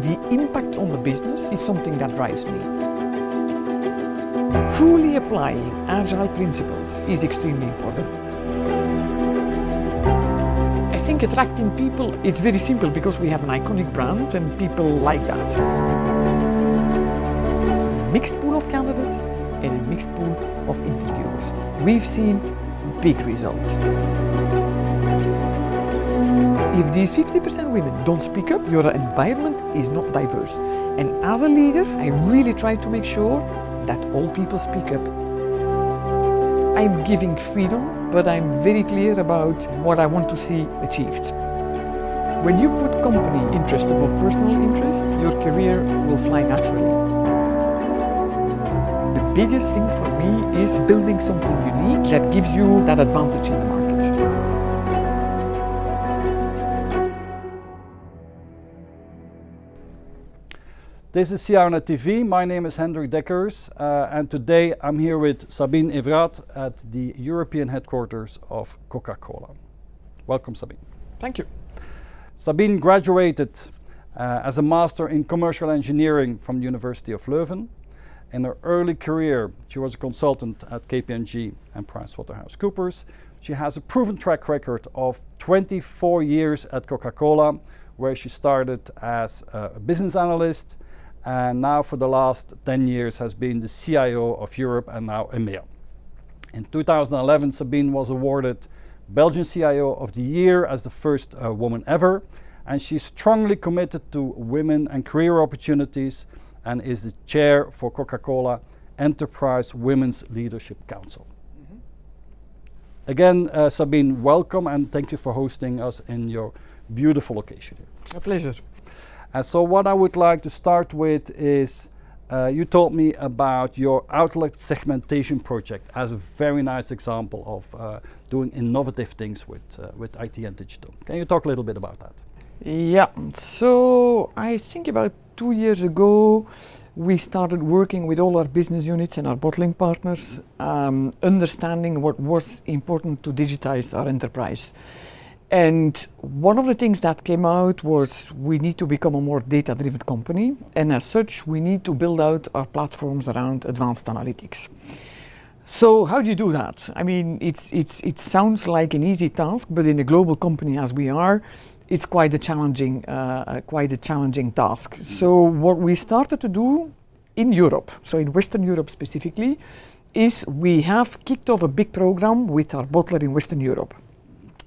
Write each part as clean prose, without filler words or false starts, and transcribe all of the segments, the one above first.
The impact on the business is something that drives me. Truly applying agile principles is extremely important. I think attracting people, it's very simple because we have an iconic brand and people like that. A mixed pool of candidates and a mixed pool of interviewers. We've seen big results. If these 50% women don't speak up, your environment is not diverse. And as a leader, I really try to make sure that all people speak up. I'm giving freedom, but I'm very clear about what I want to see achieved. When you put company interest above personal interest, your career will fly naturally. The biggest thing for me is building something unique that gives you that advantage in the market. This is CIONET TV. My name is Hendrik Deckers, and today I'm here with Sabine Everaet at the European headquarters of Coca-Cola. Welcome, Sabine. Thank you. Sabine graduated as a master in commercial engineering from the University of Leuven. In her early career, she was a consultant at KPMG and PricewaterhouseCoopers. She has a proven track record of 24 years at Coca-Cola, where she started as a business analyst, and now for the last 10 years has been the CIO of Europe and now EMEA. In 2011, Sabine was awarded Belgian CIO of the Year as the first woman ever, and she's strongly committed to women and career opportunities and is the chair for Coca-Cola Enterprise Women's Leadership Council. Again, Sabine, welcome and thank you for hosting us in your beautiful location here. A pleasure. And so what I would like to start with is, you told me about your outlet segmentation project as a very nice example of doing innovative things with IT and digital. Can you talk a little bit about that? Yeah, so I think about 2 years ago, we started working with all our business units and our bottling partners, understanding what was important to digitize our enterprise. And one of the things that came out was we need to become a more data-driven company, and as such we need to build out our platforms around advanced analytics. So how do you do that? I mean, it sounds like an easy task, but in a global company as we are, it's quite a challenging task. So what we started to do in Europe, so in Western Europe specifically, is we have kicked off a big program with our bottler in Western Europe.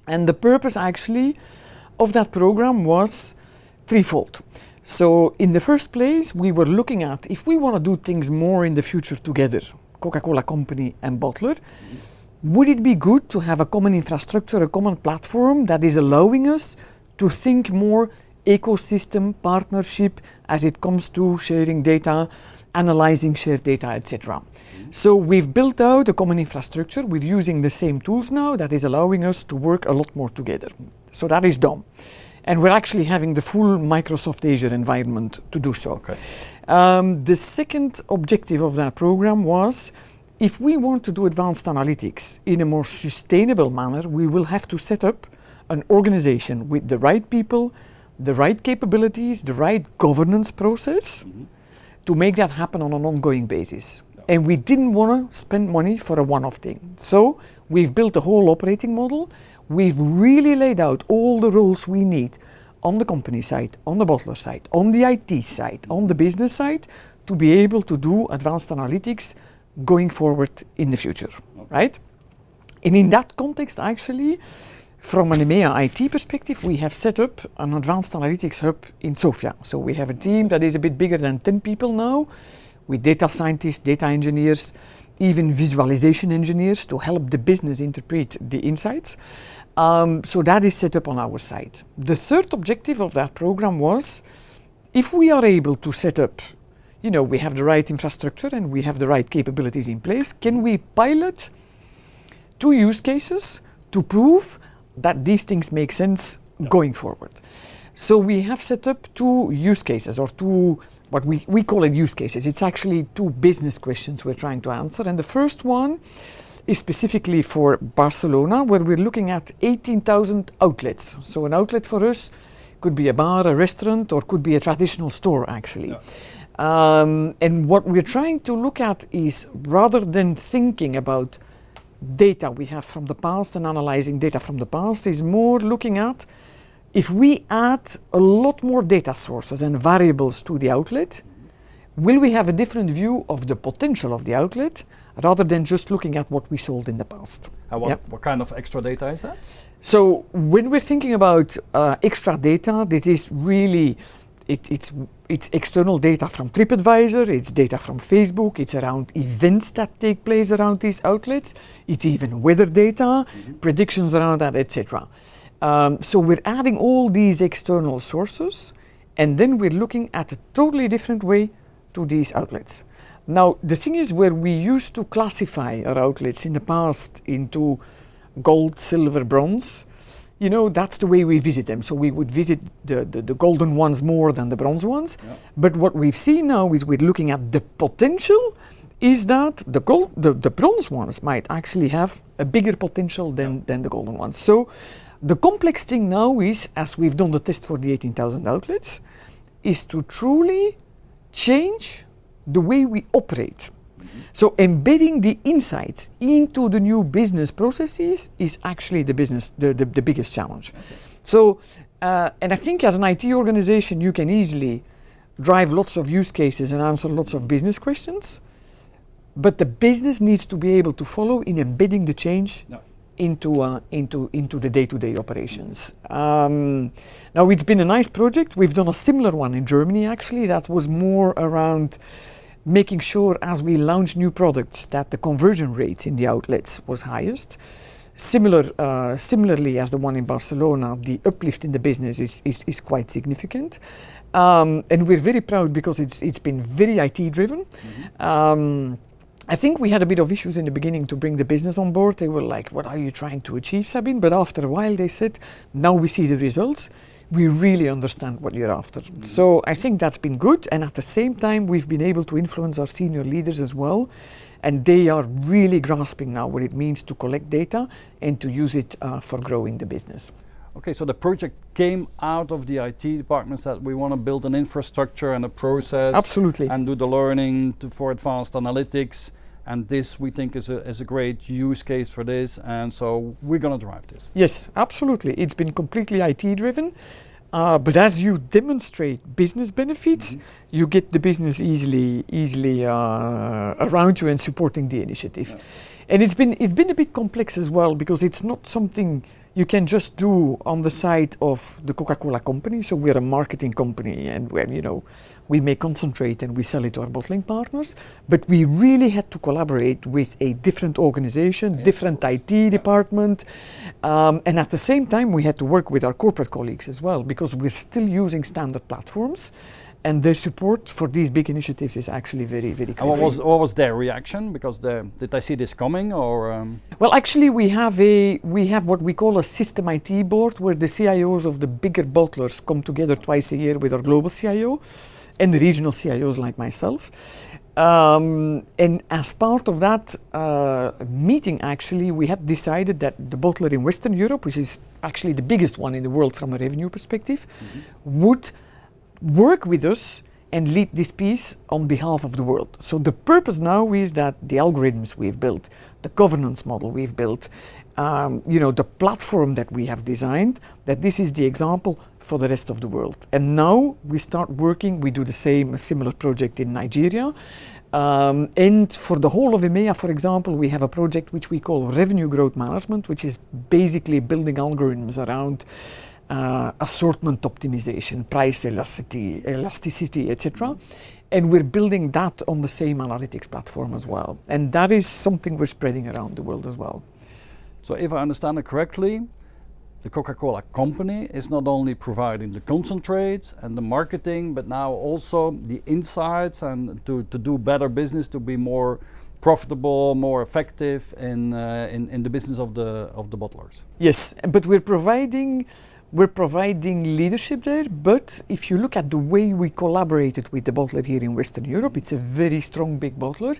And the purpose actually of that program was threefold. So in the first place, we were looking at if we want to do things more in the future together, Coca-Cola company and bottler, would it be good to have a common infrastructure, a common platform that is allowing us to think more ecosystem partnership as it comes to sharing data, analyzing shared data, etc. So we've built out a common infrastructure. We're using the same tools now that is allowing us to work a lot more together. So that is done. And we're actually having the full Microsoft Azure environment to do so. Okay. The second objective of that program was, if we want to do advanced analytics in a more sustainable manner, we will have to set up an organization with the right people, the right capabilities, the right governance process to make that happen on an ongoing basis. And we didn't want to spend money for a one-off thing. So we've built a whole operating model. We've really laid out all the roles we need on the company side, on the bottler side, on the IT side, on the business side, to be able to do advanced analytics going forward in the future, right? And in that context, actually, from an EMEA IT perspective, we have set up an advanced analytics hub in Sofia. So we have a team that is a bit bigger than 10 people now, with data scientists, data engineers, even visualization engineers to help the business interpret the insights. So that is set up on our side. The third objective of that program was, if we are able to set up, we have the right infrastructure and we have the right capabilities in place, can we pilot 2 use cases to prove that these things make sense going forward? So we have set up 2 use cases, or 2, what we call it use cases. It's actually 2 business questions we're trying to answer. And the first one is specifically for Barcelona, where we're looking at 18,000 outlets. So an outlet for us could be a bar, a restaurant, or could be a traditional store actually. Yeah. And what we're trying to look at is, rather than thinking about data we have from the past and analyzing data from the past, is more looking at, if we add a lot more data sources and variables to the outlet, will we have a different view of the potential of the outlet rather than just looking at what we sold in the past? And what kind of extra data is that? So when we're thinking about extra data, this is really, it's external data from TripAdvisor, it's data from Facebook, it's around events that take place around these outlets, it's even weather data, predictions around that, etc. So we're adding all these external sources, and then we're looking at a totally different way to these outlets. Now, the thing is, where we used to classify our outlets in the past into gold, silver, bronze, you know, that's the way we visit them. So we would visit the golden ones more than the bronze ones. Yeah. But what we've seen now is we're looking at the potential, is that the bronze ones might actually have a bigger potential than the golden ones. So the complex thing now is, as we've done the test for the 18,000 outlets, is to truly change the way we operate. So embedding the insights into the new business processes is actually the biggest challenge. Okay. So, and I think as an IT organization, you can easily drive lots of use cases and answer lots of business questions, but the business needs to be able to follow in embedding the change into the day-to-day operations. Now, it's been a nice project. We've done a similar one in Germany, actually, that was more around making sure, as we launch new products, that the conversion rates in the outlets was highest. Similarly as the one in Barcelona, the uplift in the business is quite significant. And we're very proud because it's been very IT driven. I think we had a bit of issues in the beginning to bring the business on board. They were like, what are you trying to achieve, Sabine? But after a while they said, now we see the results. We really understand what you're after. So I think that's been good, and at the same time we've been able to influence our senior leaders as well, and they are really grasping now what it means to collect data and to use it for growing the business. Okay, so the project came out of the IT departments that we want to build an infrastructure and a process. Absolutely. And do the learning for advanced analytics. And this, we think, is a great use case for this, and so we're going to drive this. Yes, absolutely. It's been completely IT driven, but as you demonstrate business benefits, you get the business easily around you and supporting the initiative. Yeah. And it's been a bit complex as well, because it's not something you can just do on the side of the Coca-Cola company. So we're a marketing company, and we make concentrate and we sell it to our bottling partners. But we really had to collaborate with a different organization, different IT department, and at the same time we had to work with our corporate colleagues as well, because we're still using standard platforms. And their support for these big initiatives is actually very, very crucial. And what was their reaction? Because did they see this coming, or? Well, actually, we have what we call a system IT board, where the CIOs of the bigger bottlers come together twice a year with our global CIO and the regional CIOs like myself. And as part of that meeting, actually, we had decided that the bottler in Western Europe, which is actually the biggest one in the world from a revenue perspective, would work with us and lead this piece on behalf of the world. So the purpose now is that the algorithms we've built, the governance model we've built, the platform that we have designed, that this is the example for the rest of the world. And now we start working, we do a similar project in Nigeria. And for the whole of EMEA, for example, we have a project which we call Revenue Growth Management, which is basically building algorithms around assortment optimization, price elasticity, etc. And we're building that on the same analytics platform as well. And that is something we're spreading around the world as well. So if I understand it correctly, the Coca-Cola company is not only providing the concentrates and the marketing, but now also the insights and to do better business, to be more profitable, more effective in the business of the bottlers. Yes, but we're providing leadership there, but if you look at the way we collaborated with the bottler here in Western Europe, it's a very strong big bottler.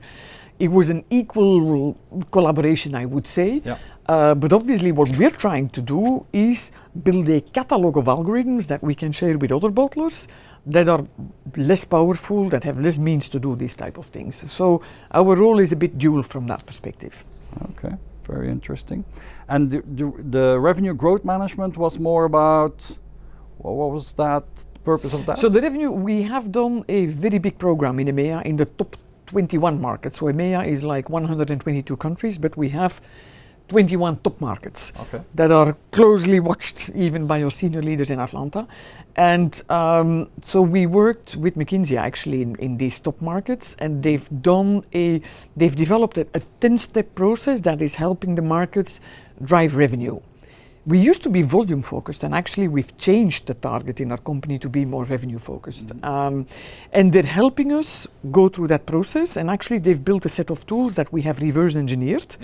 It was an equal collaboration, I would say. Yeah. But obviously what we're trying to do is build a catalog of algorithms that we can share with other bottlers that are less powerful, that have less means to do these type of things. So our role is a bit dual from that perspective. Okay, very interesting. And the revenue growth management was more about, what was that, the purpose of that? So the revenue, we have done a very big program in EMEA in the top 21 markets. So EMEA is like 122 countries, but we have 21 top markets that are closely watched even by our senior leaders in Atlanta. And so we worked with McKinsey actually in these top markets, and they've developed a 10-step process that is helping the markets drive revenue. We used to be volume focused, and actually we've changed the target in our company to be more revenue focused. And they're helping us go through that process, and actually they've built a set of tools that we have reverse engineered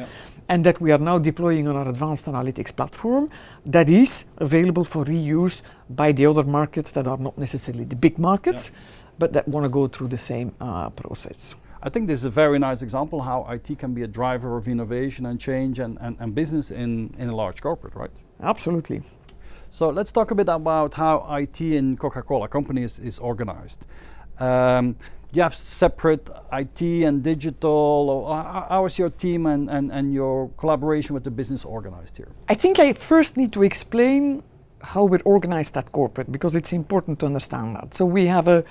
and that we are now deploying on our advanced analytics platform that is available for reuse by the other markets that are not necessarily the big markets, but that want to go through the same process. I think this is a very nice example how IT can be a driver of innovation and change and business in a large corporate, right? Absolutely. So let's talk a bit about how IT in Coca-Cola company is organized. You have separate IT and digital. How is your team and your collaboration with the business organized here? I think I first need to explain how we're organized at corporate, because it's important to understand that. So we have a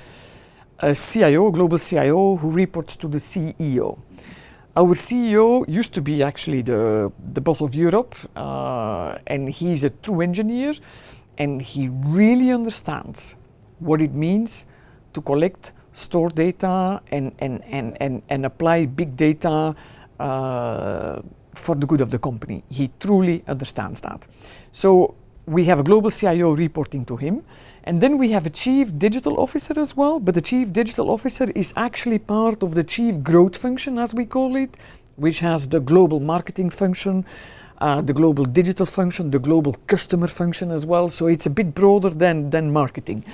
CIO, global CIO, who reports to the CEO. Our CEO used to be actually the boss of Europe, and he's a true engineer, and he really understands what it means to collect, store data, and apply big data for the good of the company. He truly understands that. So we have a global CIO reporting to him, and then we have a chief digital officer as well, but the chief digital officer is actually part of the chief growth function, as we call it, which has the global marketing function, the global digital function, the global customer function as well. So it's a bit broader than marketing.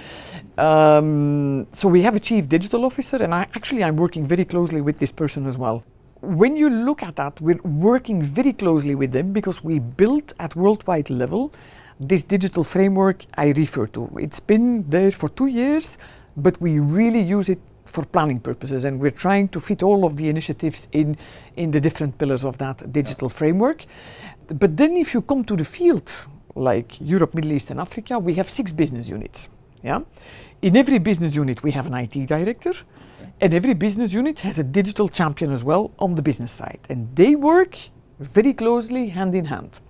So we have a chief digital officer, and I'm working very closely with this person as well. When you look at that, we're working very closely with them because we built at worldwide level this digital framework I refer to. It's been there for 2 years, but we really use it for planning purposes, and we're trying to fit all of the initiatives in the different pillars of that digital framework. But then if you come to the field, like Europe, Middle East and Africa, we have 6 business units. Yeah? In every business unit we have an IT director, and every business unit has a digital champion as well on the business side, and they work very closely hand in hand.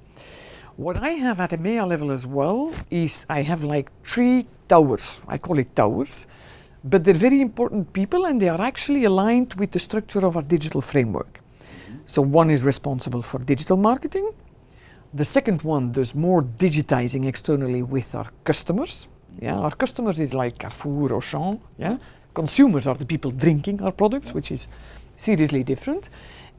What I have at EMEA level as well is I have like 3 towers. I call it towers, but they're very important people, and they are actually aligned with the structure of our digital framework. So one is responsible for digital marketing. The second one does more digitizing externally with our customers. Yeah, our customers is like Carrefour or Auchan. Yeah, consumers are the people drinking our products, which is seriously different.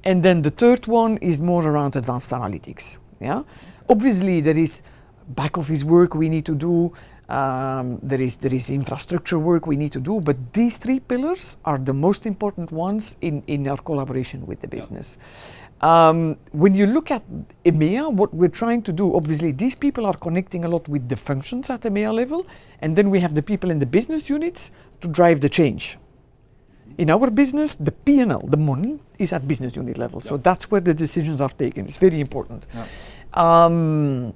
And then the third one is more around advanced analytics. Yeah, obviously there is back office work we need to do. There is infrastructure work we need to do, but these 3 pillars are the most important ones in our collaboration with the business. When you look at EMEA, what we're trying to do, obviously these people are connecting a lot with the functions at EMEA level, and then we have the people in the business units to drive the change. In our business, the P&L, the money, is at business unit level. So that's where the decisions are taken. It's very important. And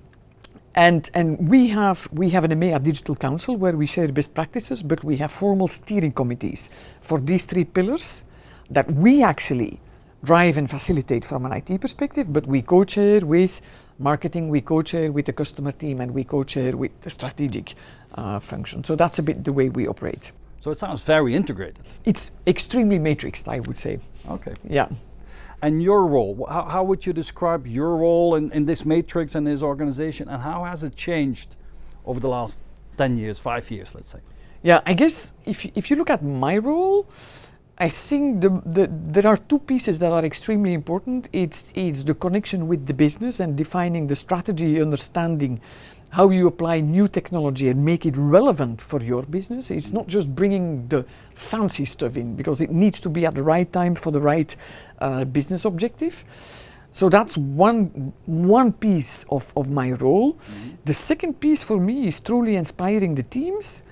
we have an EMEA Digital Council where we share best practices, but we have formal steering committees for these 3 pillars that we actually drive and facilitate from an IT perspective, but we co-chair with marketing, we co-chair with the customer team, and we co-chair with the strategic function. So that's a bit the way we operate. So it sounds very integrated. It's extremely matrixed, I would say. Okay. Yeah. And your role, how would you describe your role in this matrix and this organization, and how has it changed over the last 10 years, 5 years, let's say? Yeah, I guess if you look at my role, I think there are 2 pieces that are extremely important. It's the connection with the business and defining the strategy, understanding how you apply new technology and make it relevant for your business. It's not just bringing the fancy stuff in, because it needs to be at the right time for the right business objective. So that's one piece of my role. The second piece for me is truly inspiring the teams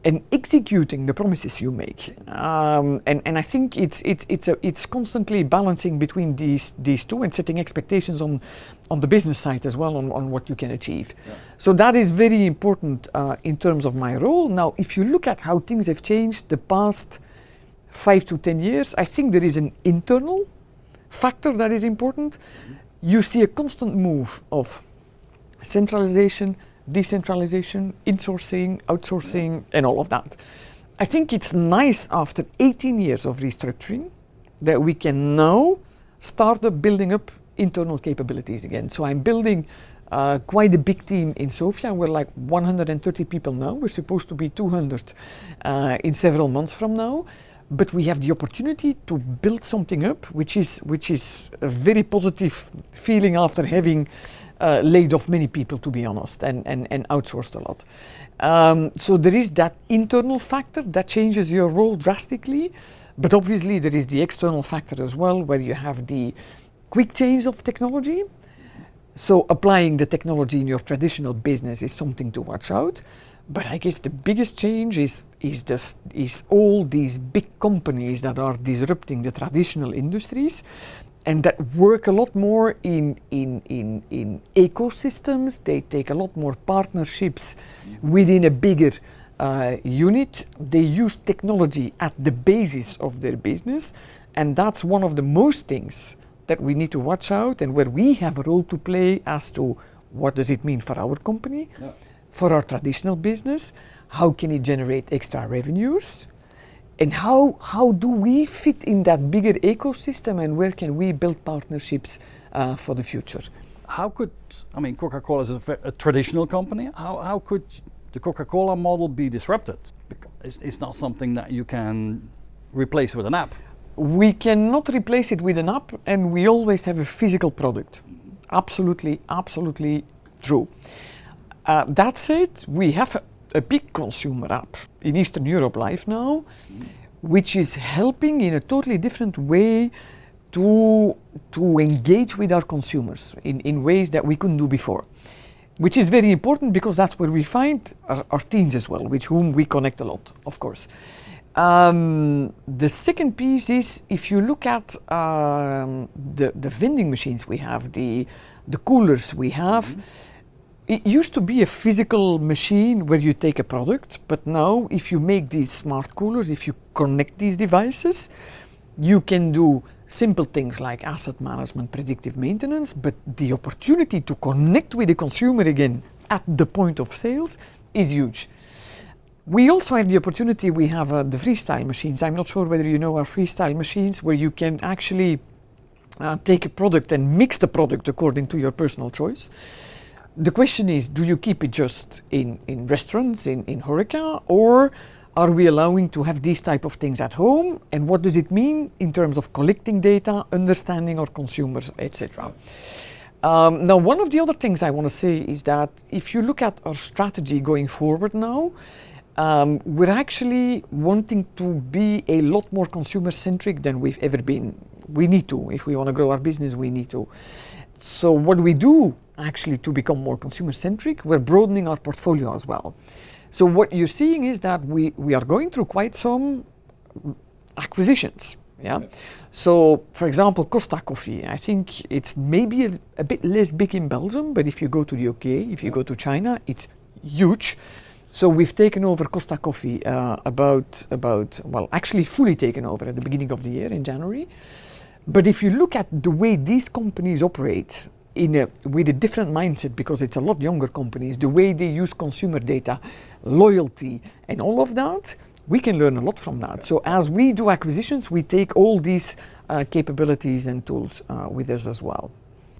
and executing the promises you make. And I think it's constantly balancing between these two and setting expectations on the business side as well on what you can achieve. Yeah. So that is very important in terms of my role. Now, if you look at how things have changed the past 5 to 10 years, I think there is an internal factor that is important. You see a constant move of centralization, decentralization, insourcing, outsourcing, and all of that. I think it's nice after 18 years of restructuring that we can now start building up internal capabilities again. So I'm building quite a big team in Sofia. We're like 130 people now. We're supposed to be 200 in several months from now. But we have the opportunity to build something up, which is a very positive feeling after having laid off many people, to be honest, and outsourced a lot. So there is that internal factor that changes your role drastically, but obviously there is the external factor as well, where you have the quick change of technology. So applying the technology in your traditional business is something to watch out. But I guess the biggest change is all these big companies that are disrupting the traditional industries and that work a lot more in ecosystems. They take a lot more partnerships within a bigger unit. They use technology at the basis of their business, and that's one of the most things that we need to watch out and where we have a role to play as to what does it mean for our company. Yeah. For our traditional business, how can it generate extra revenues? And how do we fit in that bigger ecosystem and where can we build partnerships for the future? How could, Coca-Cola is a traditional company. How could the Coca-Cola model be disrupted? Because it's not something that you can replace with an app. We cannot replace it with an app, and we always have a physical product. Absolutely, absolutely true. That said, we have a big consumer app in Eastern Europe live now, which is helping in a totally different way to engage with our consumers in ways that we couldn't do before, which is very important because that's where we find our teens as well, with whom we connect a lot, of course. The second piece is if you look at the vending machines we have, the coolers we have, it used to be a physical machine where you take a product, but now if you make these smart coolers, if you connect these devices, you can do simple things like asset management, predictive maintenance, but the opportunity to connect with the consumer again at the point of sales is huge. We also have the opportunity, we have the freestyle machines. I'm not sure whether you know our freestyle machines, where you can actually take a product and mix the product according to your personal choice. The question is, do you keep it just in restaurants, in HoReCa, or are we allowing to have these type of things at home? And what does it mean in terms of collecting data, understanding our consumers, etc.? Now, one of the other things I want to say is that if you look at our strategy going forward now, we're actually wanting to be a lot more consumer-centric than we've ever been. We need to. If we want to grow our business, we need to. So what we do actually to become more consumer-centric, we're broadening our portfolio as well. So what you're seeing is that we are going through quite some acquisitions. Yeah. So, for example, Costa Coffee, I think it's maybe a bit less big in Belgium, but if you go to the UK, if you go to China, it's huge. So we've taken over Costa Coffee actually fully taken over at the beginning of the year in January. But if you look at the way these companies operate with a different mindset, because it's a lot younger companies, the way they use consumer data, loyalty, and all of that, we can learn a lot from that. So as we do acquisitions, we take all these capabilities and tools with us as well.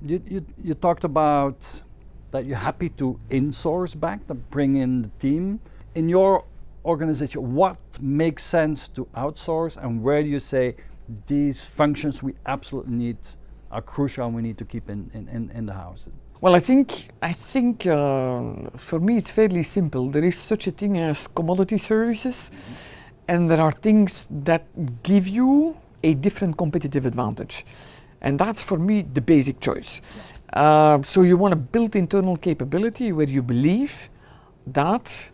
You talked about that you're happy to insource back, to bring in the team. In your organization, what makes sense to outsource, and where do you say these functions we absolutely need are crucial and we need to keep in the house? Well, I think for me it's fairly simple. There is such a thing as commodity services, and there are things that give you a different competitive advantage. And that's for me the basic choice. So you want to build internal capability where you believe that,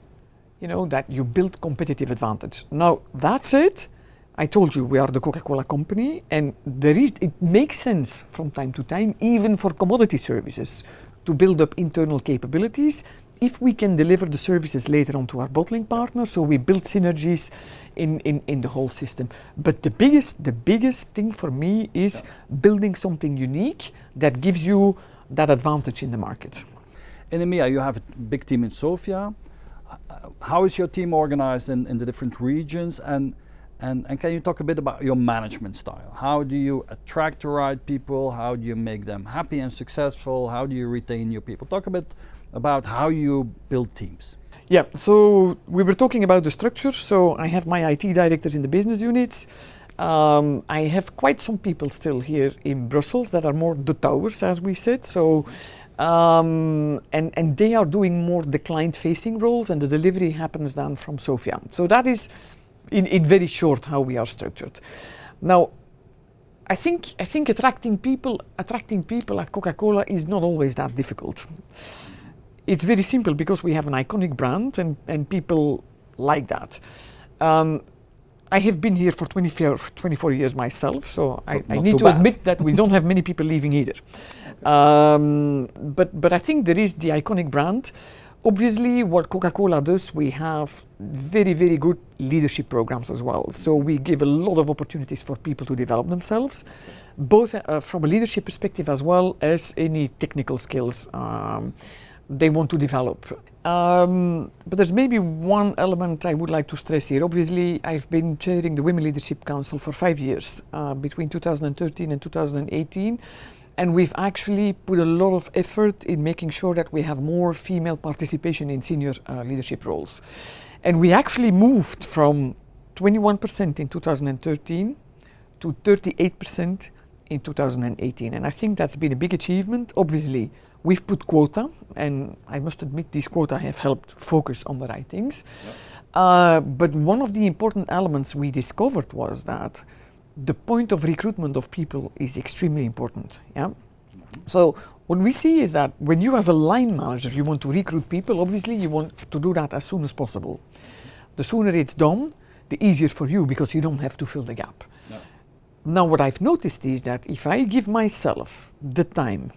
that you build competitive advantage. Now, that's it. I told you we are the Coca-Cola company, and it makes sense from time to time, even for commodity services, to build up internal capabilities if we can deliver the services later on to our bottling partners, so we build synergies in the whole system. But the biggest thing for me is building something unique that gives you that advantage in the market. In EMEA, you have a big team in Sofia. How is your team organized in the different regions? And can you talk a bit about your management style? How do you attract the right people? How do you make them happy and successful? How do you retain your people? Talk a bit about how you build teams. Yeah, so we were talking about the structure. So I have my IT directors in the business units. I have quite some people still here in Brussels that are more the towers, as we said. So, and they are doing more the client-facing roles, and the delivery happens then from Sofia. So that is, in very short, how we are structured. Now, I think attracting people at Coca-Cola is not always that difficult. It's very simple because we have an iconic brand and people like that. I have been here for 24 years myself, so I need to admit that we don't have many people leaving either. But I think there is the iconic brand. Obviously, what Coca-Cola does, we have very, very good leadership programs as well. So we give a lot of opportunities for people to develop themselves, both from a leadership perspective as well as any technical skills they want to develop. But there's maybe one element I would like to stress here. Obviously, I've been chairing the Women Leadership Council for 5 years, between 2013 and 2018. And we've actually put a lot of effort in making sure that we have more female participation in senior leadership roles. And we actually moved from 21% in 2013 to 38% in 2018. And I think that's been a big achievement. Obviously, we've put quota, and I must admit these quota have helped focus on the right things. Yep. But one of the important elements we discovered was that the point of recruitment of people is extremely important. Yeah. So what we see is that when you as a line manager, you want to recruit people, obviously you want to do that as soon as possible. The sooner it's done, the easier for you because you don't have to fill the gap. No. Now what I've noticed is that if I give myself the time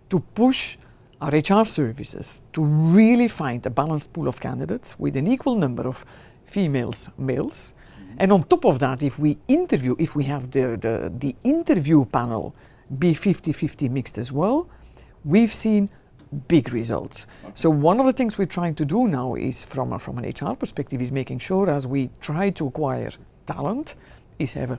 to push our HR services to really find a balanced pool of candidates with an equal number of females, males, and on top of that, if we have the interview panel be 50-50 mixed as well, we've seen big results. Okay. So one of the things we're trying to do now is, from an HR perspective, is making sure as we try to acquire talent, is have a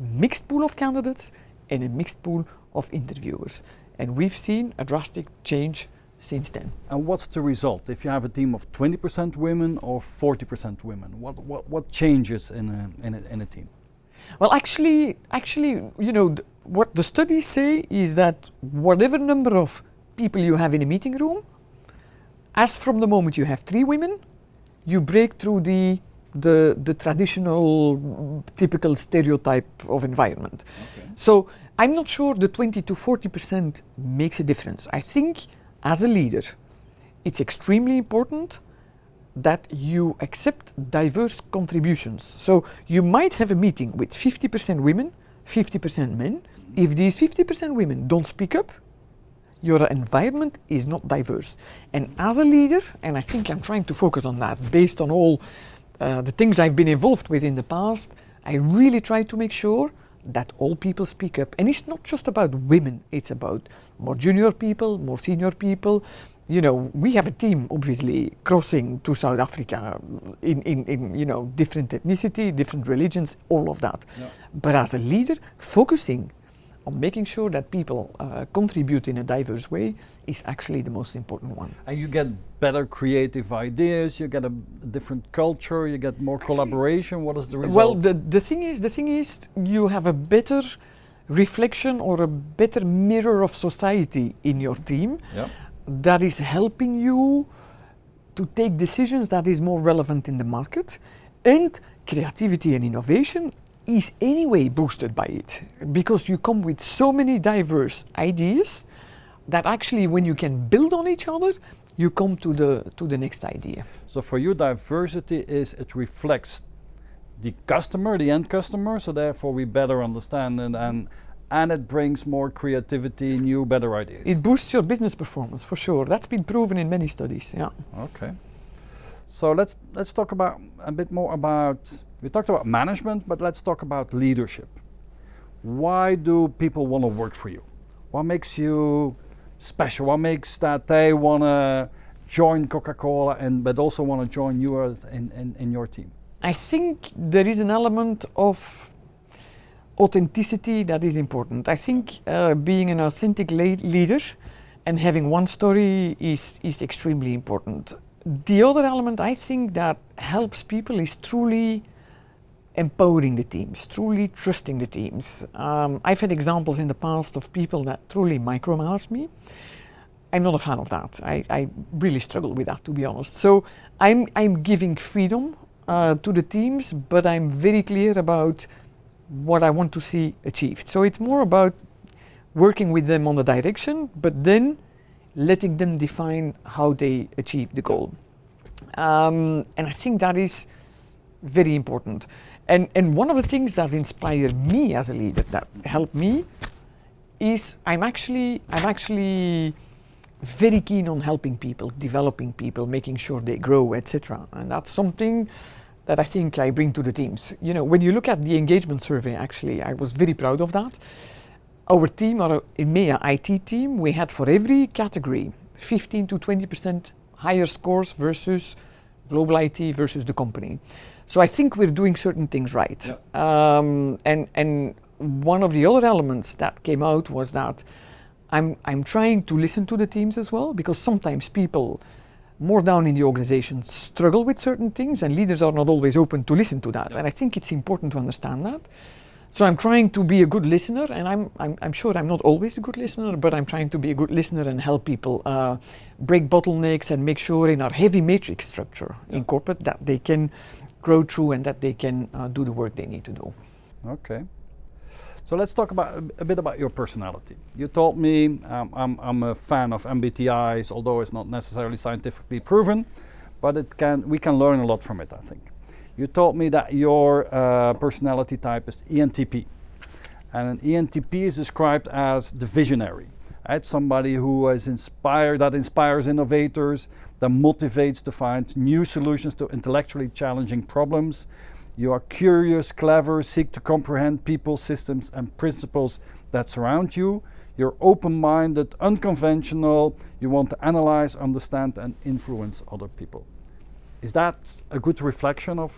mixed pool of candidates and a mixed pool of interviewers. And we've seen a drastic change since then. And what's the result if you have a team of 20% women or 40% women? What changes in a team? Well, actually, what the studies say is that whatever number of people you have in a meeting room, as from the moment you have 3 women, you break through the traditional, typical stereotype of environment. Okay. So I'm not sure the 20 to 40% makes a difference. I think as a leader, it's extremely important that you accept diverse contributions. So you might have a meeting with 50% women, 50% men. If these 50% women don't speak up, your environment is not diverse. And as a leader, and I think I'm trying to focus on that based on all the things I've been involved with in the past, I really try to make sure that all people speak up. And it's not just about women, it's about more junior people, more senior people. We have a team obviously crossing to South Africa in different ethnicity, different religions, all of that. Yeah. But as a leader, focusing on making sure that people contribute in a diverse way is actually the most important one. And you get better creative ideas, you get a different culture, you get more collaboration. What is the result? Well, the thing is you have a better reflection or a better mirror of society in your team. Yep. That is helping you to take decisions that is more relevant in the market. And creativity and innovation is anyway boosted by it, because you come with so many diverse ideas that actually when you can build on each other, you come to the next idea. So for you, diversity is it reflects the customer, the end customer, so therefore we better understand and it brings more creativity, new, better ideas. It boosts your business performance for sure. That's been proven in many studies. Yeah. Okay. So let's talk about a bit more about. We talked about management, but let's talk about leadership. Why do people want to work for you? What makes you special? What makes that they want to join Coca-Cola but also want to join you in your team? I think there is an element of authenticity that is important. I think being an authentic leader and having one story is extremely important. The other element I think that helps people is truly empowering the teams, truly trusting the teams. I've had examples in the past of people that truly micromanage me. I'm not a fan of that. I really struggle with that, to be honest. So I'm giving freedom to the teams, but I'm very clear about what I want to see achieved. So it's more about working with them on the direction, but then letting them define how they achieve the goal. And I think that is very important. And one of the things that inspired me as a leader, that helped me, is I'm actually very keen on helping people, developing people, making sure they grow, etc. And that's something that I think I bring to the teams. You know, when you look at the engagement survey, actually, I was very proud of that. Our team, our EMEA IT team, we had for every category 15 to 20% higher scores versus global IT versus the company. So I think we're doing certain things right. Yep. And one of the other elements that came out was that I'm trying to listen to the teams as well, because sometimes people more down in the organization struggle with certain things and leaders are not always open to listen to that. Yep. And I think it's important to understand that. So I'm trying to be a good listener, and I'm sure I'm not always a good listener, but I'm trying to be a good listener and help people break bottlenecks and make sure in our heavy matrix structure in corporate that they can grow through and that they can do the work they need to do. Okay. So let's talk about a bit about your personality. You told me I'm a fan of MBTIs, although it's not necessarily scientifically proven, but we can learn a lot from it, I think. You told me that your personality type is ENTP, and an ENTP is described as the visionary. It's somebody who is that inspires innovators, that motivates to find new solutions to intellectually challenging problems. You are curious, clever, seek to comprehend people, systems, and principles that surround you. You're open-minded, unconventional. You want to analyze, understand, and influence other people. Is that a good reflection of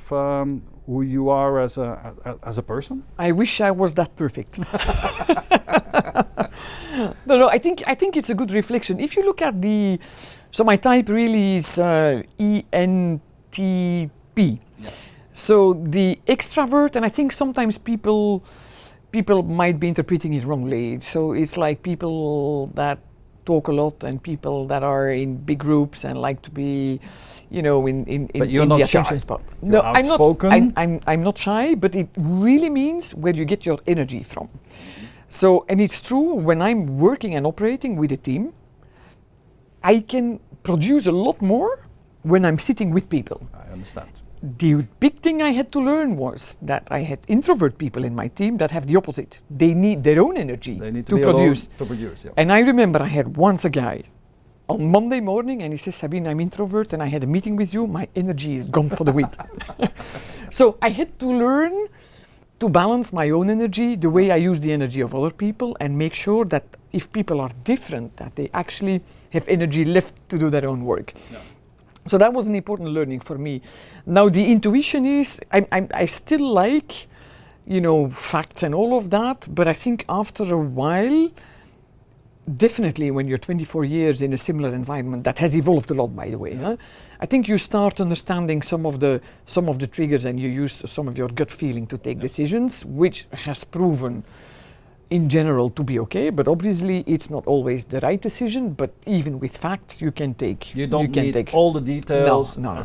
who you are as a person? I wish I was that perfect. No, I think it's a good reflection. If you look at so my type really is ENTP. Yes. So the extrovert, and I think sometimes people might be interpreting it wrongly. So it's like people that talk a lot and people that are in big groups and like to be, you know, in the attention spot. No, I'm not shy, but it really means where you get your energy from. So, and it's true, when I'm working and operating with a team, I can produce a lot more when I'm sitting with people. I understand. The big thing I had to learn was that I had introvert people in my team that have the opposite. They need their own energy to produce. Yeah. And I remember I had once a guy on Monday morning and he says, Sabine, I'm introvert and I had a meeting with you, my energy is gone for the week. So I had to learn to balance my own energy, the way I use the energy of other people, and make sure that if people are different, that they actually have energy left to do their own work. Yeah. So that was an important learning for me. Now the intuition is, I still like, you know, facts and all of that, but I think after a while, definitely when you're 24 years in a similar environment, that has evolved a lot, by the way. Yeah. Huh? I think you start understanding some of the triggers and you use some of your gut feeling to take decisions, which has proven in general to be okay, but obviously it's not always the right decision, but even with facts you can take. You don't can need take all the details. No,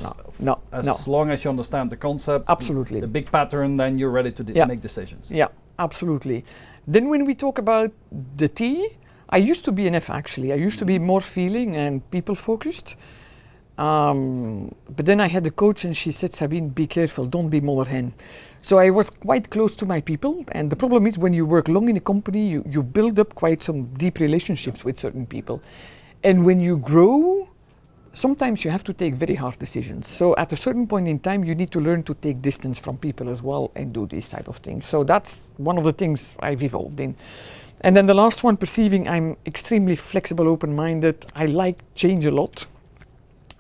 As long as you understand the concept, absolutely. the big pattern, then you're ready to make decisions. Yeah, absolutely. Then when we talk about the T, I used to be an F actually. I used to be more feeling and people focused. But then I had a coach and she said, Sabine, be careful, don't be mother hen. So I was quite close to my people, and the problem is when you work long in a company, you build up quite some deep relationships with certain people. And when you grow, sometimes you have to take very hard decisions. So at a certain point in time, you need to learn to take distance from people as well and do these type of things. So that's one of the things I've evolved in. And then the last one, perceiving, I'm extremely flexible, open-minded. I like change a lot.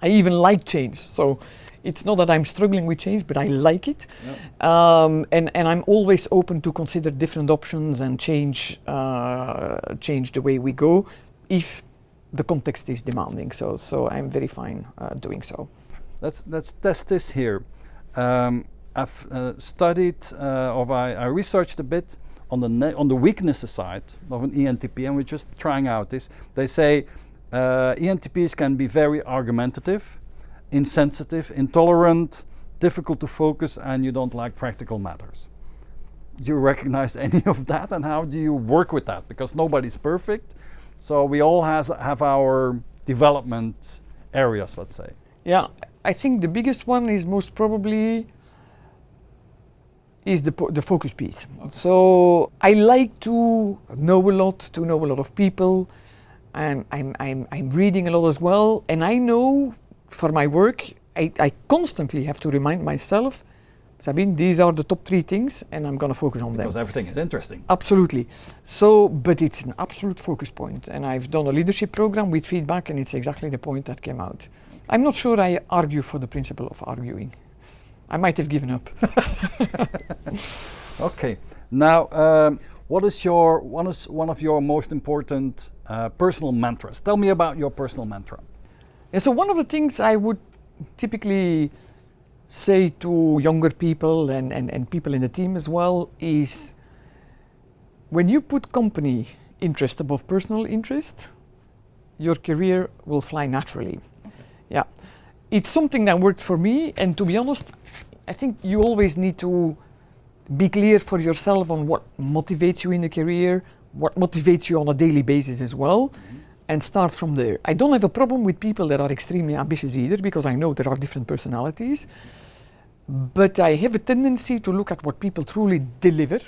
I even like change. So it's not that I'm struggling with change, but I like it. Yep. And I'm always open to consider different options and change the way we go if the context is demanding. So I'm very fine doing so. Let's test this here. I've studied, I researched a bit on the weaknesses side of an ENTP, and we're just trying out this. They say ENTPs can be very argumentative, insensitive, intolerant, difficult to focus, and you don't like practical matters. Do you recognize any of that, and how do you work with that? Because nobody's perfect, so we all have our development areas, let's say. Yeah, I think the biggest one is most probably is the focus piece. Okay. So I like to know a lot of people, and I'm reading a lot as well, and I know for my work I constantly have to remind myself, Sabine, these are the top 3 things and I'm going to focus on them. Because everything is interesting. Absolutely. So, but it's an absolute focus point, and I've done a leadership program with feedback and it's exactly the point that came out. I'm not sure I argue for the principle of arguing. I might have given up. Okay. Now, what is one of your most important personal mantras? Tell me about your personal mantra. Yeah, so one of the things I would typically say to younger people and people in the team as well is, when you put company interest above personal interest, your career will fly naturally. Okay. Yeah, it's something that worked for me, and to be honest, I think you always need to be clear for yourself on what motivates you in the career, what motivates you on a daily basis as well. Mm-hmm. And start from there. I don't have a problem with people that are extremely ambitious either, because I know there are different personalities. But I have a tendency to look at what people truly deliver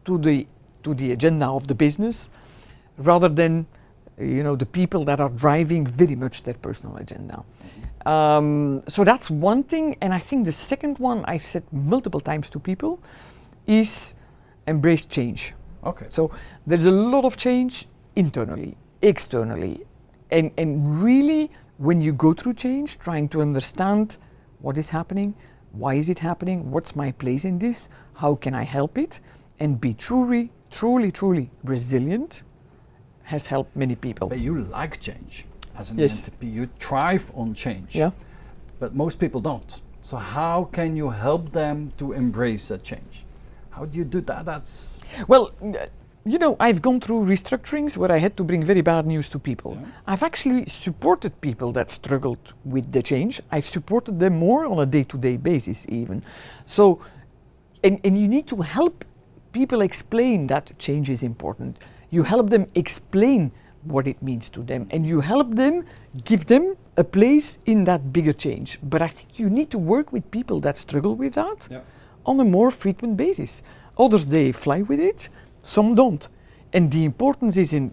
to the agenda of the business, rather than the people that are driving very much their personal agenda. So that's one thing. And I think the second one I've said multiple times to people is embrace change. Okay. So there's a lot of change internally, externally, and really when you go through change, trying to understand what is happening, why is it happening, what's my place in this, how can I help it, and be truly resilient has helped many people. But you like change as an yes. ENTP, you thrive on change. Yeah. But most people don't. So how can you help them to embrace that change? How do you do that? Well, I've gone through restructurings where I had to bring very bad news to people. Yeah. I've actually supported people that struggled with the change. I've supported them more on a day-to-day basis even. So, and you need to help people explain that change is important. You help them explain what it means to them, and you help them, give them a place in that bigger change. But I think you need to work with people that struggle with that on a more frequent basis. Others, they fly with it. Some don't. And the importance is in,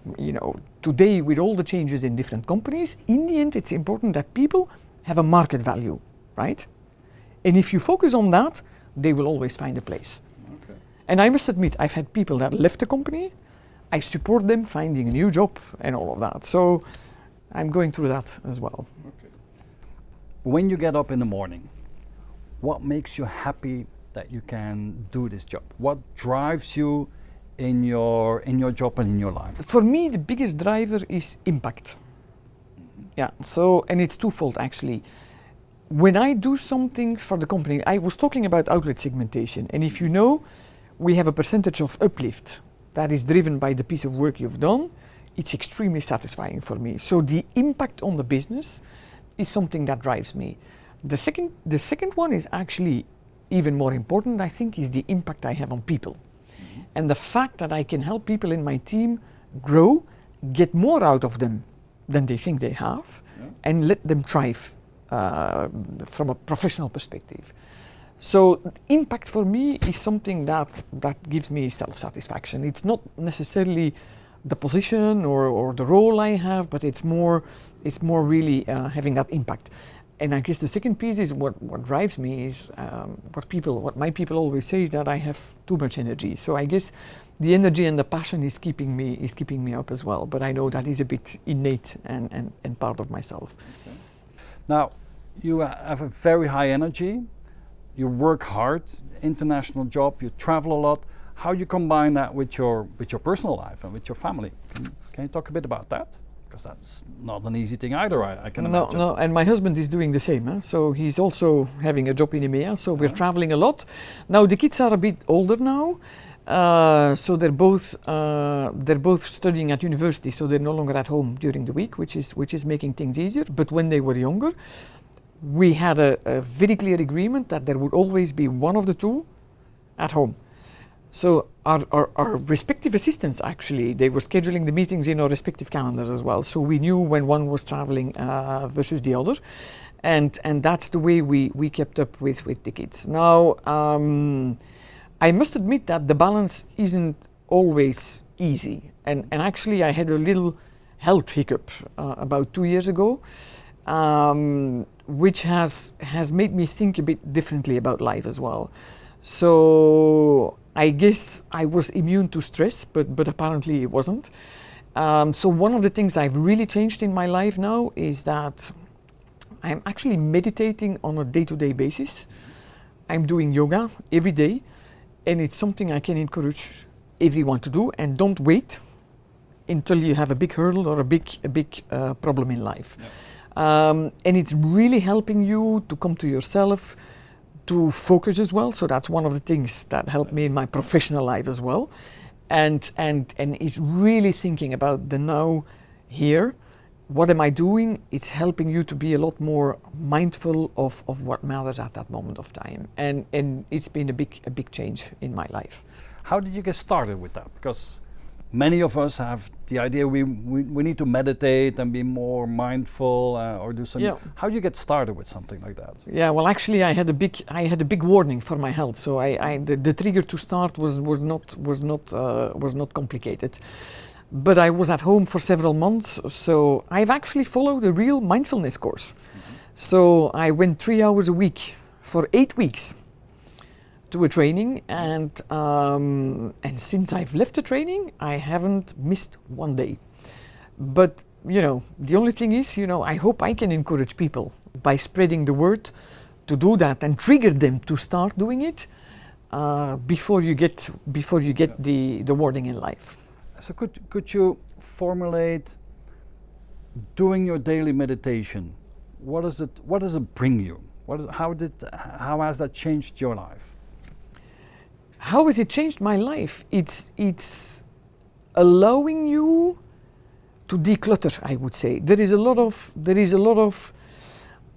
today with all the changes in different companies, in the end it's important that people have a market value, right? And if you focus on that, they will always find a place. Okay. And I must admit, I've had people that left the company, I support them finding a new job and all of that. So I'm going through that as well. Okay. When you get up in the morning, what makes you happy that you can do this job? What drives you in your job and in your life? For me, the biggest driver is impact. Mm-hmm. Yeah, so, and it's twofold actually. When I do something for the company, I was talking about outlet segmentation, and if you know, we have a percentage of uplift that is driven by the piece of work you've done, it's extremely satisfying for me. So the impact on the business is something that drives me. The second one is actually even more important, I think, is the impact I have on people. And the fact that I can help people in my team grow, get more out of them than they think they have, and let them thrive from a professional perspective. So impact for me is something that gives me self-satisfaction. It's not necessarily the position or the role I have, but it's more really having that impact. And I guess the second piece is what drives me is what my people always say is that I have too much energy. So I guess the energy and the passion is keeping me up as well. But I know that is a bit innate and part of myself. Okay. Now, you have a very high energy. You work hard, international job. You travel a lot. How do you combine that with your personal life and with your family? Can you talk a bit about that? Because that's not an easy thing either, I can imagine. No, and my husband is doing the same. So he's also having a job in EMEA, so we're traveling a lot. Now the kids are a bit older now, so they're both studying at university, so they're no longer at home during the week, which is making things easier. But when they were younger, we had a very clear agreement that there would always be one of the two at home. So our respective assistants, actually, they were scheduling the meetings in our respective calendars as well. So we knew when one was traveling versus the other. And that's the way we kept up with the kids. Now, I must admit that the balance isn't always easy. And actually, I had a little health hiccup about 2 years ago, which has made me think a bit differently about life as well. So I guess I was immune to stress, but apparently it wasn't. So one of the things I've really changed in my life now is that I'm actually meditating on a day-to-day basis. I'm doing yoga every day, and it's something I can encourage everyone to do. And don't wait until you have a big hurdle or a big problem in life. Yep. And it's really helping you to come to yourself, to focus as well. So that's one of the things that helped me in my professional life as well. And it's really thinking about the now, here. What am I doing? It's helping you to be a lot more mindful of what matters at that moment of time. And it's been a big change in my life. How did you get started with that? Because many of us have the idea we need to meditate and be more mindful or do something. Yeah. How do you get started with something like that? Yeah, well, actually, I had a big warning for my health. So the trigger to start was not complicated. But I was at home for several months, so I've actually followed a real mindfulness course. Mm-hmm. So I went 3 hours a week for 8 weeks to a training, and since I've left the training, I haven't missed one day. But the only thing is, I hope I can encourage people by spreading the word to do that and trigger them to start doing it before you get the warning in life. So could you formulate doing your daily meditation? What does it bring you? How has that changed your life? How has it changed my life? It's allowing you to declutter, I would say. There is a lot of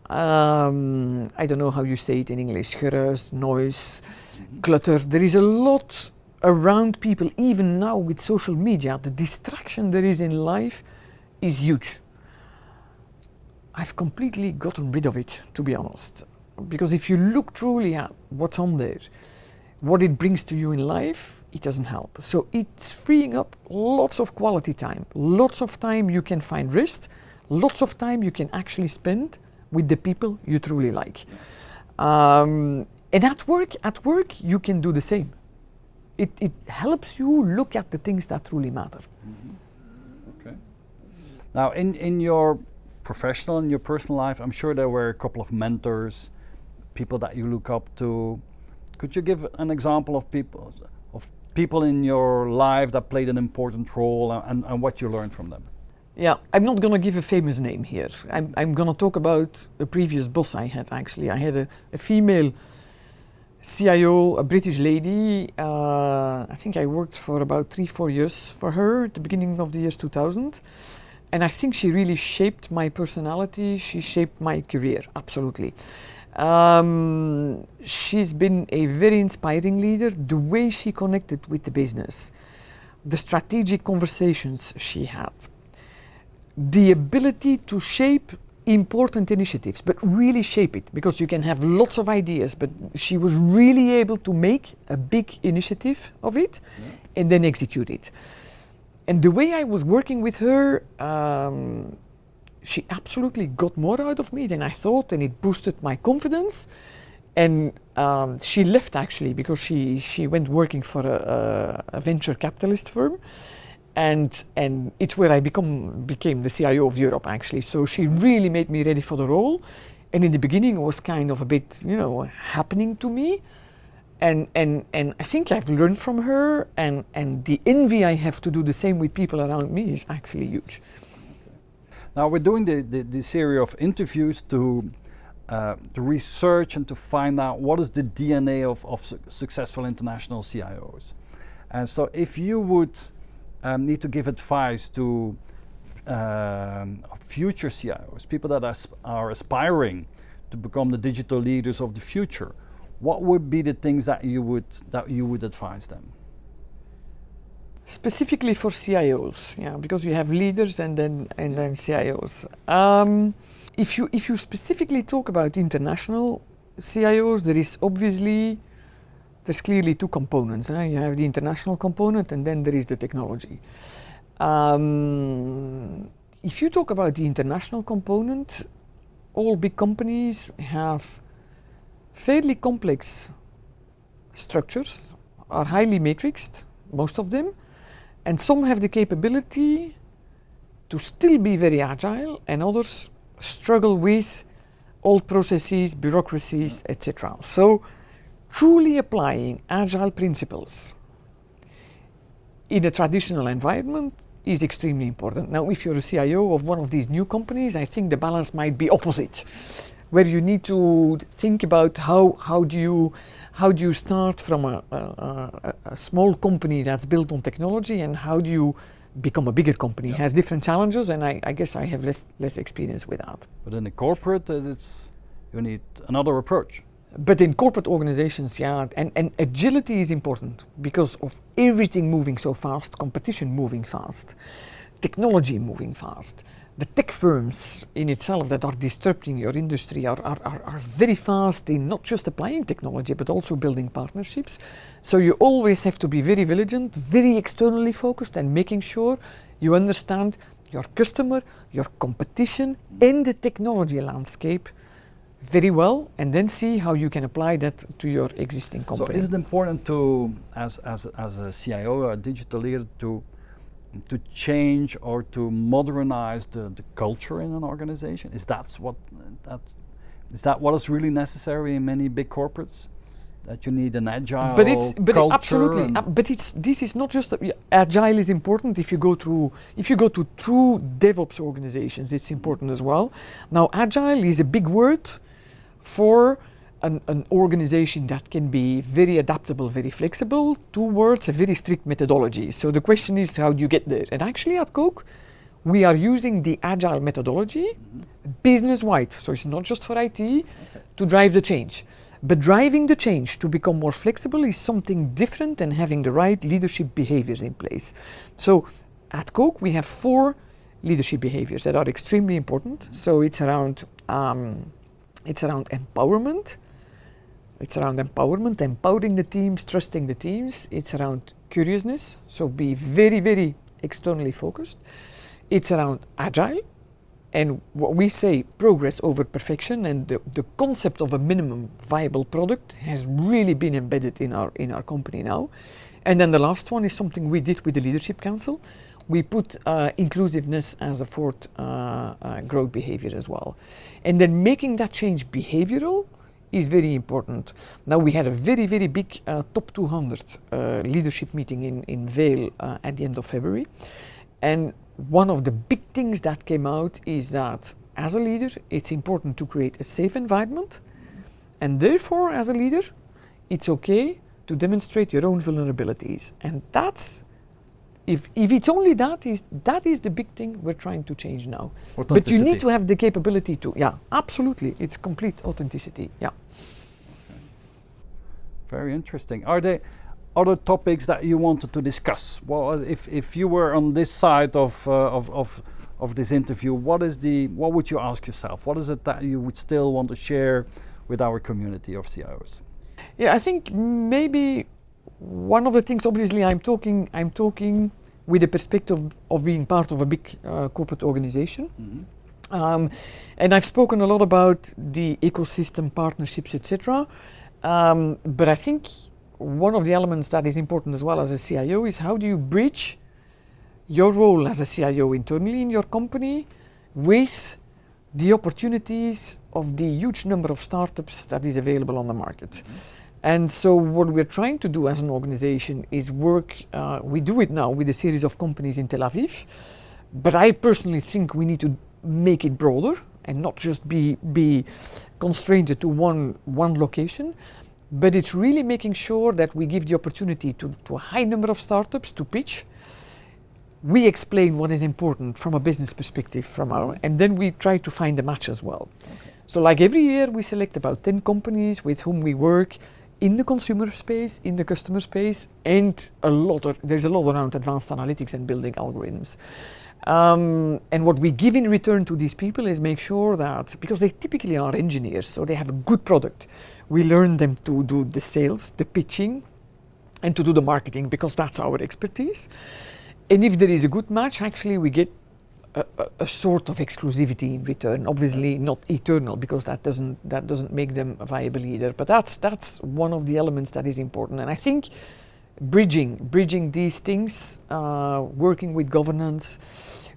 I don't know how you say it in English, geruis, noise, clutter. There is a lot around people, even now with social media. The distraction there is in life is huge. I've completely gotten rid of it, to be honest. Because if you look truly at what's on there, what it brings to you in life, it doesn't help. So it's freeing up lots of quality time, lots of time you can find rest, lots of time you can actually spend with the people you truly like. And at work you can do the same. It helps you look at the things that truly matter. Mm-hmm. Okay. Now, in your professional and your personal life, I'm sure there were a couple of mentors, people that you look up to. Could you give an example of people in your life that played an important role and what you learned from them? Yeah, I'm not going to give a famous name here. I'm going to talk about a previous boss I had, actually. I had a female CIO, a British lady. I think I worked for about 3-4 years for her at the beginning of the years 2000. And I think she really shaped my personality. She shaped my career, absolutely. She's been a very inspiring leader. The way she connected with the business, the strategic conversations she had, the ability to shape important initiatives, but really shape it, because you can have lots of ideas, but she was really able to make a big initiative of it and then execute it. And the way I was working with her, she absolutely got more out of me than I thought, and it boosted my confidence. And she left actually because she went working for a venture capitalist firm. And it's where I became the CIO of Europe, actually. So she really made me ready for the role. And in the beginning, it was kind of a bit, happening to me. And I think I've learned from her, and the envy I have to do the same with people around me is actually huge. Now we're doing the series of interviews to research and to find out what is the DNA of successful international CIOs. And so if you would need to give advice to future CIOs, people that are aspiring to become the digital leaders of the future, what would be the things that you would advise them? Specifically for CIOs, because you have leaders and then CIOs. If you specifically talk about international CIOs, there's clearly two components. You have the international component, and then there is the technology. If you talk about the international component, all big companies have fairly complex structures, are highly matrixed, most of them, and some have the capability to still be very agile, and others struggle with old processes, bureaucracies, etc. So truly applying agile principles in a traditional environment is extremely important. Now, if you're a CIO of one of these new companies, I think the balance might be opposite, where you need to think about how do you start from a small company that's built on technology, and how do you become a bigger company. It has different challenges, and I guess I have less experience with that. But in a corporate, you need another approach. But in corporate organizations, and agility is important because of everything moving so fast, competition moving fast, technology moving fast. The tech firms in itself that are disrupting your industry are very fast in not just applying technology, but also building partnerships. So you always have to be very vigilant, very externally focused, and making sure you understand your customer, your competition, and the technology landscape very well, and then see how you can apply that to your existing company. So is it important to, as a CIO, a digital leader, to change or to modernize the culture in an organization? Is that what is really necessary in many big corporates? That you need an agile culture? Absolutely. This is not just agile is important. If you go to true DevOps organizations, it's important as well. Now, agile is a big word for an organization that can be very adaptable, very flexible, towards a very strict methodology. So the question is, how do you get there? And actually at Coke, we are using the agile methodology business-wide. So it's not just for IT to drive the change. But driving the change to become more flexible is something different than having the right leadership behaviors in place. So at Coke, we have 4 leadership behaviors that are extremely important. So it's around empowerment. It's around empowerment, empowering the teams, trusting the teams. It's around curiousness, so be very, very externally focused. It's around agile, and what we say, progress over perfection, and the concept of a minimum viable product has really been embedded in our company now. And then the last one is something we did with the Leadership Council. We put inclusiveness as a 4th growth behavior as well. And then making that change behavioral is very important. Now, we had a very, very big top 200 leadership meeting in Vail at the end of February. And one of the big things that came out is that as a leader, it's important to create a safe environment. And therefore, as a leader, it's okay to demonstrate your own vulnerabilities. And that's, if it's only that is the big thing we're trying to change now. But you need to have the capability to, yeah, absolutely. It's complete authenticity, yeah. Okay. Very interesting. Are there other topics that you wanted to discuss? Well, if you were on this side of this interview, what would you ask yourself? What is it that you would still want to share with our community of CIOs? Yeah, I think maybe one of the things, obviously I'm talking with the perspective of being part of a big corporate organization. Mm-hmm. And I've spoken a lot about the ecosystem, partnerships, etc. But I think one of the elements that is important as well as a CIO is how do you bridge your role as a CIO internally in your company with the opportunities of the huge number of startups that is available on the market. Mm-hmm. And so what we're trying to do as an organization is work, we do it now with a series of companies in Tel Aviv, but I personally think we need to make it broader and not just be constrained to one location, but it's really making sure that we give the opportunity to a high number of startups to pitch. We explain what is important from a business perspective and then we try to find a match as well. Okay. So like every year we select about 10 companies with whom we work in the consumer space, in the customer space, and there's a lot around advanced analytics and building algorithms. And what we give in return to these people is make sure that, because they typically are engineers, so they have a good product, we learn them to do the sales, the pitching, and to do the marketing, because that's our expertise. And if there is a good match, actually we get a sort of exclusivity in return. Obviously not eternal, because that doesn't make them viable either. But that's one of the elements that is important. And I think bridging these things, working with governance,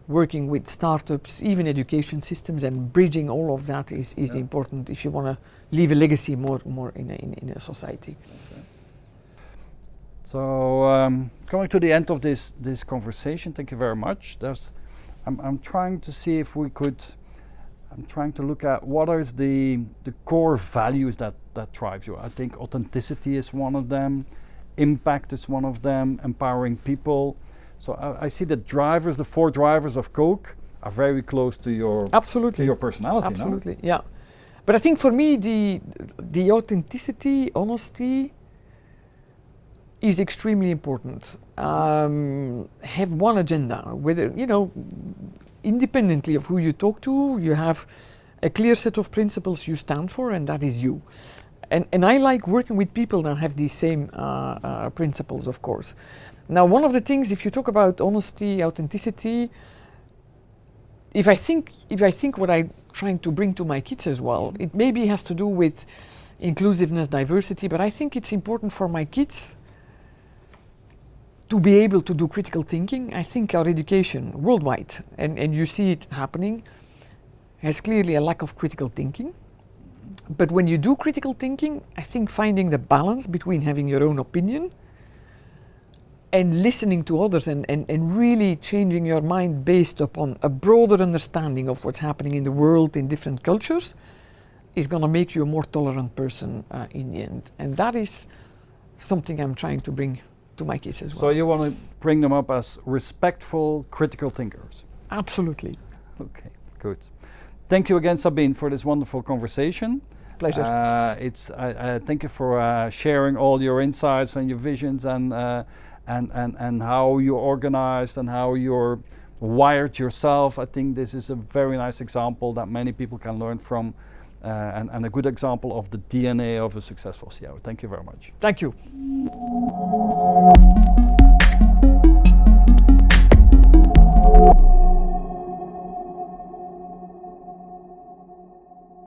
working with startups, even education systems, and bridging all of that is important if you want to leave a legacy more in a society. Okay. So coming to the end of this conversation, thank you very much. I'm trying to see if we could. I'm trying to look at what are the core values that drive you. I think authenticity is one of them, impact is one of them, empowering people. So I see the 4 drivers of Coke are very close to your personality. Absolutely, no? Yeah. But I think for me the authenticity, honesty is extremely important. Have one agenda, whether, independently of who you talk to, you have a clear set of principles you stand for, and that is you. And I like working with people that have these same principles, of course. Now, one of the things, if you talk about honesty, authenticity, if I think what I'm trying to bring to my kids as well, it maybe has to do with inclusiveness, diversity, but I think it's important for my kids to be able to do critical thinking. I think our education worldwide, and you see it happening, has clearly a lack of critical thinking. But when you do critical thinking, I think finding the balance between having your own opinion and listening to others and really changing your mind based upon a broader understanding of what's happening in the world in different cultures is going to make you a more tolerant person in the end. And that is something I'm trying to bring to my kids as well. So you want to bring them up as respectful, critical thinkers? Absolutely. Okay, good. Thank you again, Sabine, for this wonderful conversation. Pleasure. Thank you for sharing all your insights and your visions and how you're organized and how you're wired yourself. I think this is a very nice example that many people can learn from, and a good example of the DNA of a successful CIO. Thank you very much. Thank you.